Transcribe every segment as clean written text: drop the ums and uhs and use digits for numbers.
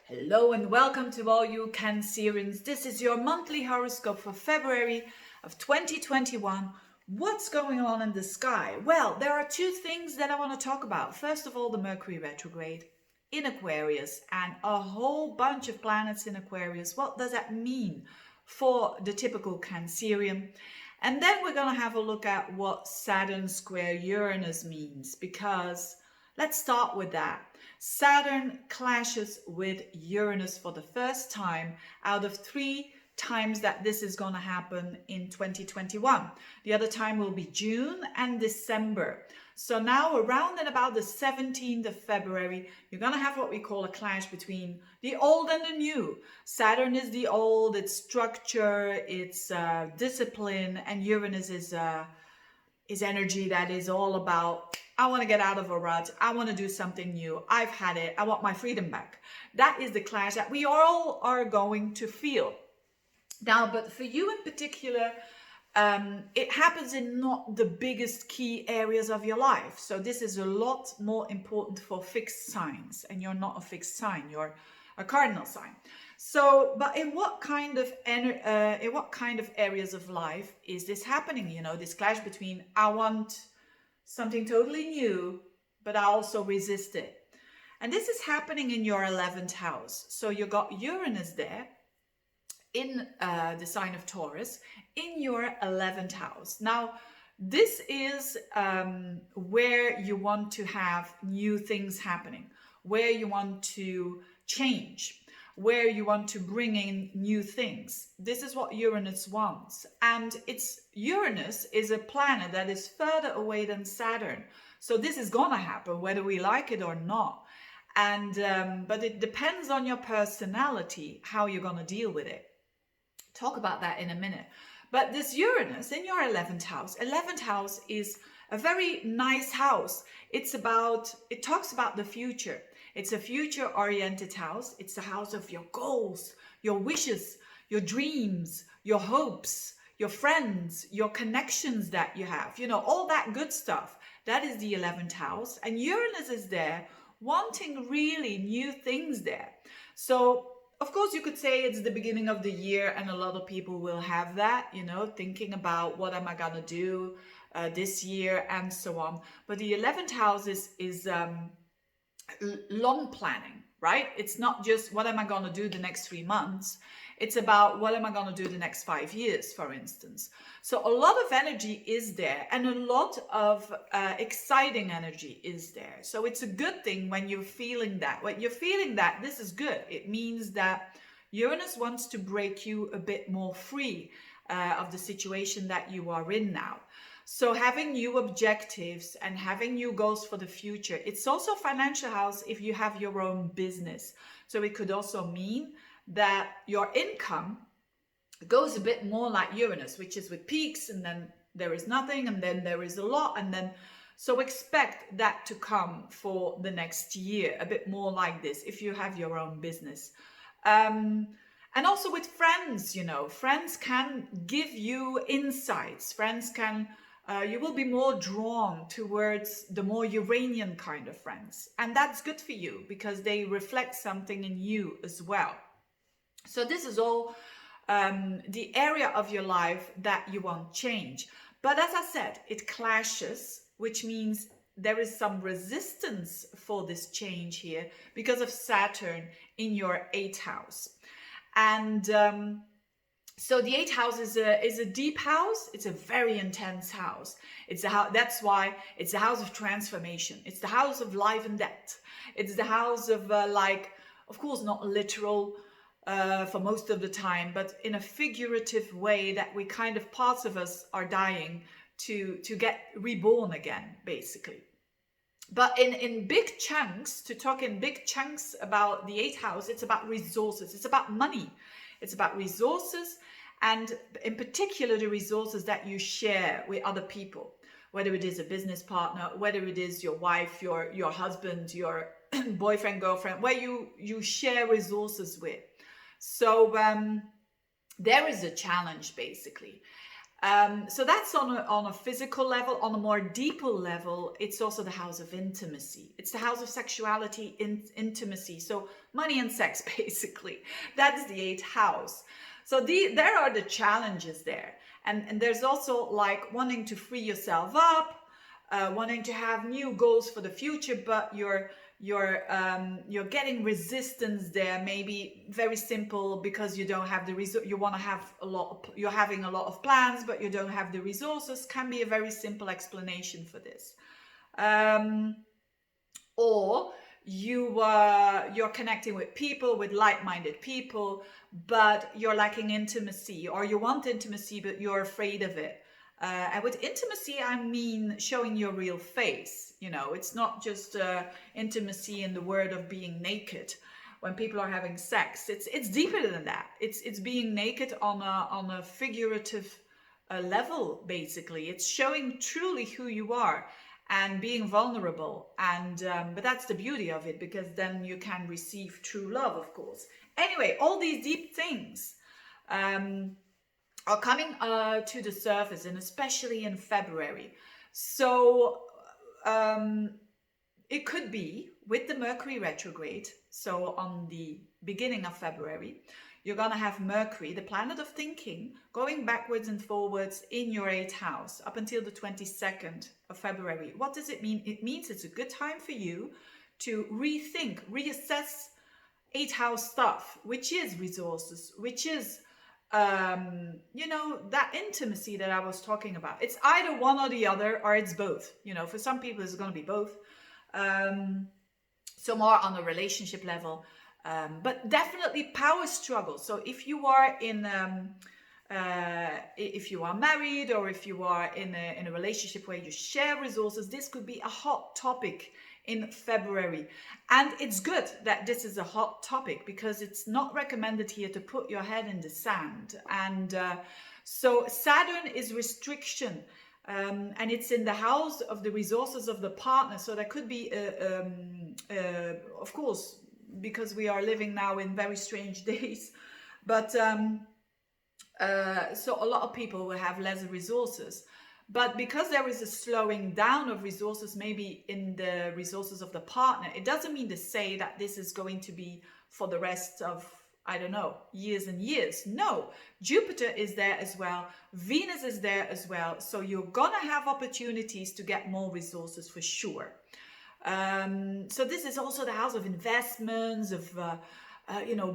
Hello and welcome to all you Cancerians. This is your monthly horoscope for February of 2021. What's going on in the sky? Well, there are two things that I want to talk about. First of all, the Mercury retrograde in Aquarius and a whole bunch of planets in Aquarius. What does that mean for the typical Cancerian? And then we're going to have a look at what Saturn square Uranus means, because let's start with that. Saturn clashes with Uranus for the first time out of 3 times that this is going to happen in 2021. The other time will be June and December. So now around and about the 17th of February, you're going to have what we call a clash between the old and the new. Saturn is the old, it's structure, it's discipline, and Uranus is energy that is all about, I want to get out of a rut. I want to do something new. I've had it. I want my freedom back. That is the clash that we all are going to feel. Now, but for you in particular, it happens in not the biggest key areas of your life. So this is a lot more important for fixed signs. And you're not a fixed sign. You're a cardinal sign. So, but in what kind of areas of life is this happening? You know, this clash between I want something totally new, but I also resist it. And this is happening in your 11th house. So you got Uranus there in the sign of Taurus in your 11th house. Now, this is where you want to have new things happening, where you want to change, where you want to bring in new things. This is what Uranus wants. And Uranus is a planet that is further away than Saturn. So this is gonna happen whether we like it or not. And but it depends on your personality, how you're gonna deal with it. Talk about that in a minute. But this Uranus in your 11th house is a very nice house. It talks about the future. It's a future-oriented house. It's the house of your goals, your wishes, your dreams, your hopes, your friends, your connections that you have. You know, all that good stuff. That is the 11th house. And Uranus is there wanting really new things there. So, of course, you could say it's the beginning of the year and a lot of people will have that, you know, thinking about what am I going to do this year and so on. But the 11th house is long planning, right? It's not just what am I going to do the next 3 months. It's about what am I going to do the next 5 years, for instance. So a lot of energy is there and a lot of exciting energy is there. So it's a good thing when you're feeling that. When you're feeling that, this is good. It means that Uranus wants to break you a bit more free of the situation that you are in now. So having new objectives and having new goals for the future. It's also financial house if you have your own business. So it could also mean that your income goes a bit more like Uranus, which is with peaks and then there is nothing and then there is a lot. And then, so expect that to come for the next year, a bit more like this if you have your own business. And also with friends, you know, friends can give you insights. Friends can... you will be more drawn towards the more Uranian kind of friends. And that's good for you because they reflect something in you as well. So this is all the area of your life that you want change. But as I said, it clashes, which means there is some resistance for this change here because of Saturn in your 8th house. And... so the 8th house is a deep house. It's a very intense house. It's a house. That's why it's the house of transformation. It's the house of life and death. It's the house of of course, not literal for most of the time, but in a figurative way that we kind of parts of us are dying to get reborn again, basically. But in big chunks, to talk in big chunks about the 8th house, it's about resources. It's about money. It's about resources, and in particular, the resources that you share with other people, whether it is a business partner, whether it is your wife, your husband, your boyfriend, girlfriend, where you share resources with. So there is a challenge, basically. So that's on a physical level. On a more deeper level, it's also the house of intimacy. It's the house of sexuality, intimacy. So money and sex, basically. That's the eighth house. So there are the challenges there. And there's also like wanting to free yourself up, wanting to have new goals for the future, but you're getting resistance there. Maybe very simple, because you don't have the you want to have you're having a lot of plans, but you don't have the resources. Can be a very simple explanation for this. Or you're connecting with people, with like-minded people, but you're lacking intimacy, or you want intimacy but you're afraid of it. And with intimacy, I mean showing your real face. It's not just intimacy in the word of being naked. When people are having sex, it's deeper than that. It's being naked on a figurative level, basically. It's showing truly who you are and being vulnerable. And but that's the beauty of it, because then you can receive true love, of course. Anyway, all these deep things are coming to the surface, and especially in February. So it could be with the Mercury retrograde. So on the beginning of February, you're going to have Mercury, the planet of thinking, going backwards and forwards in your 8th house up until the 22nd of February. What does it mean? It means it's a good time for you to rethink, reassess 8th house stuff, which is resources, which is that intimacy that I was talking about. It's either one or the other, or it's both. For some people it's going to be both. So more on a relationship level, but definitely power struggle. So if you are if you are married, or if you are in a relationship where you share resources, this could be a hot topic in February. And it's good that this is a hot topic, because it's not recommended here to put your head in the sand. And so Saturn is restriction, and it's in the house of the resources of the partner. So there could be, of course, because we are living now in very strange days, but so a lot of people will have less resources. But because there is a slowing down of resources, maybe in the resources of the partner, it doesn't mean to say that this is going to be for the rest of, I don't know, years and years. No, Jupiter is there as well. Venus is there as well. So you're going to have opportunities to get more resources for sure. So this is also the house of investments, of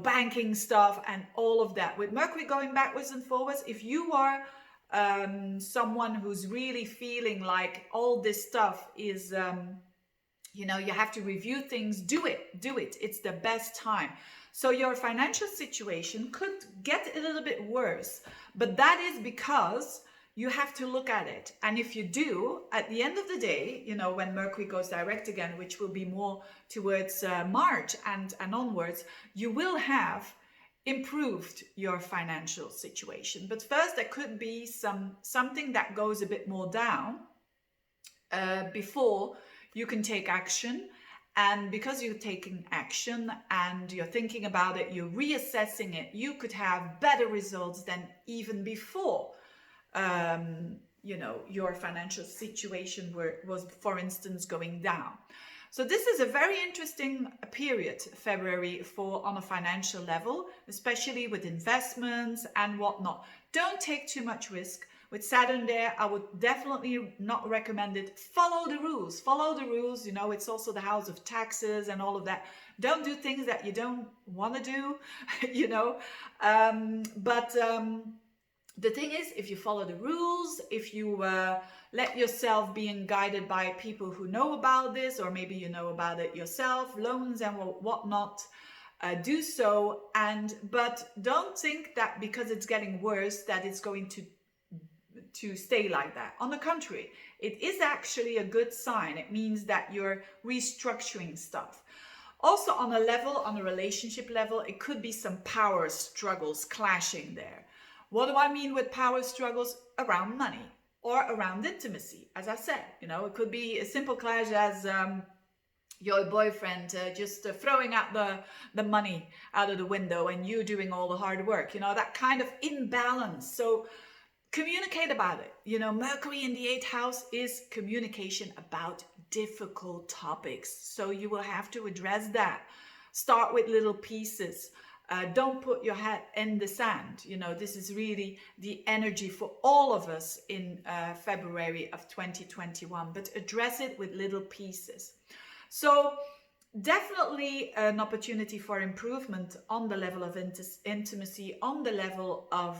banking stuff and all of that. With Mercury going backwards and forwards, if you are someone who's really feeling like all this stuff is, you have to review things, do it. It's the best time. So your financial situation could get a little bit worse, but that is because you have to look at it. And if you do, at the end of the day, when Mercury goes direct again, which will be more towards March and onwards, you will have improved your financial situation. But first, there could be something that goes a bit more down before you can take action. And because you're taking action and you're thinking about it, you're reassessing it, you could have better results than even before your financial situation was, for instance, going down. So this is a very interesting period, February, on a financial level, especially with investments and whatnot. Don't take too much risk. With Saturn there, I would definitely not recommend it. Follow the rules. It's also the house of taxes and all of that. Don't do things that you don't want to do, the thing is, if you follow the rules, if you let yourself being guided by people who know about this, or maybe you know about it yourself, loans and whatnot, do so. But don't think that because it's getting worse that it's going to stay like that. On the contrary, it is actually a good sign. It means that you're restructuring stuff. Also on a relationship level, it could be some power struggles clashing there. What do I mean with power struggles? Around money or around intimacy. As I said, it could be a simple clash as your boyfriend just throwing out the money out of the window and you doing all the hard work, that kind of imbalance. So communicate about it. You know, Mercury in the 8th house is communication about difficult topics. So you will have to address that. Start with little pieces. Don't put your head in the sand. You know, this is really the energy for all of us in February of 2021, but address it with little pieces. So definitely an opportunity for improvement on the level of intimacy, on the level of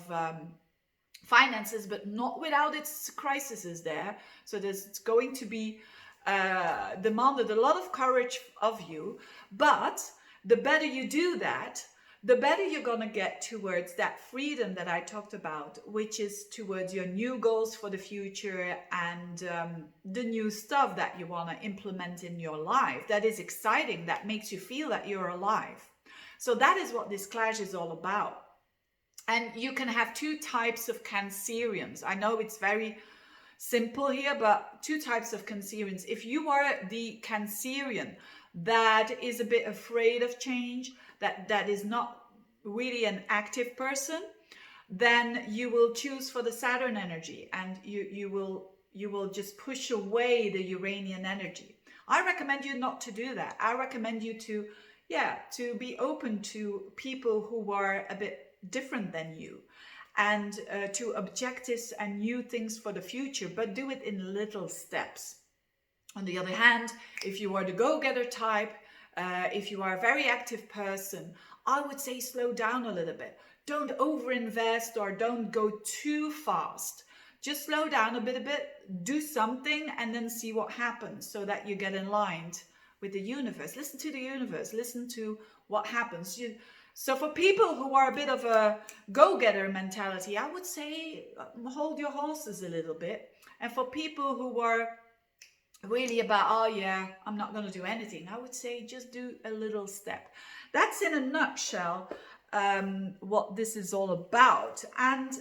finances, but not without its crises there. So there's going to be demanded a lot of courage of you, but the better you do that, the better you're going to get towards that freedom that I talked about, which is towards your new goals for the future and the new stuff that you want to implement in your life. That is exciting, that makes you feel that you're alive. So that is what this clash is all about. And you can have two types of Cancerians. I know it's very simple here, but two types of Cancerians. If you are the Cancerian that is a bit afraid of change, that is not really an active person, then you will choose for the Saturn energy, and you will just push away the Uranian energy. I recommend you not to do that. I recommend you to be open to people who are a bit different than you, and to objectives and new things for the future, but do it in little steps. On the other hand, if you are the go-getter type, if you are a very active person, I would say slow down a little bit. Don't overinvest or don't go too fast. Just slow down a bit, do something, and then see what happens, so that you get in line with the universe. Listen to the universe. Listen to what happens. So for people who are a bit of a go-getter mentality, I would say hold your horses a little bit. And for people who are really about, oh yeah, I'm not going to do anything, I would say just do a little step. That's in a nutshell what this is all about.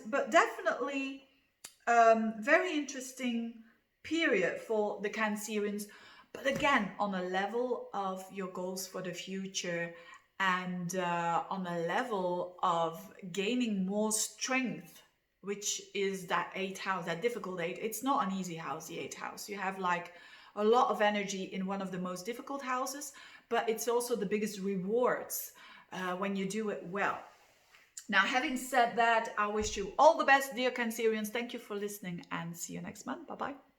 But definitely very interesting period for the Cancerians, but again on a level of your goals for the future, and on a level of gaining more strength, which is that 8th house, that difficult 8. It's not an easy house, the 8th house. You have like a lot of energy in one of the most difficult houses, but it's also the biggest rewards when you do it well. Now, having said that, I wish you all the best, dear Cancerians. Thank you for listening, and see you next month. Bye-bye.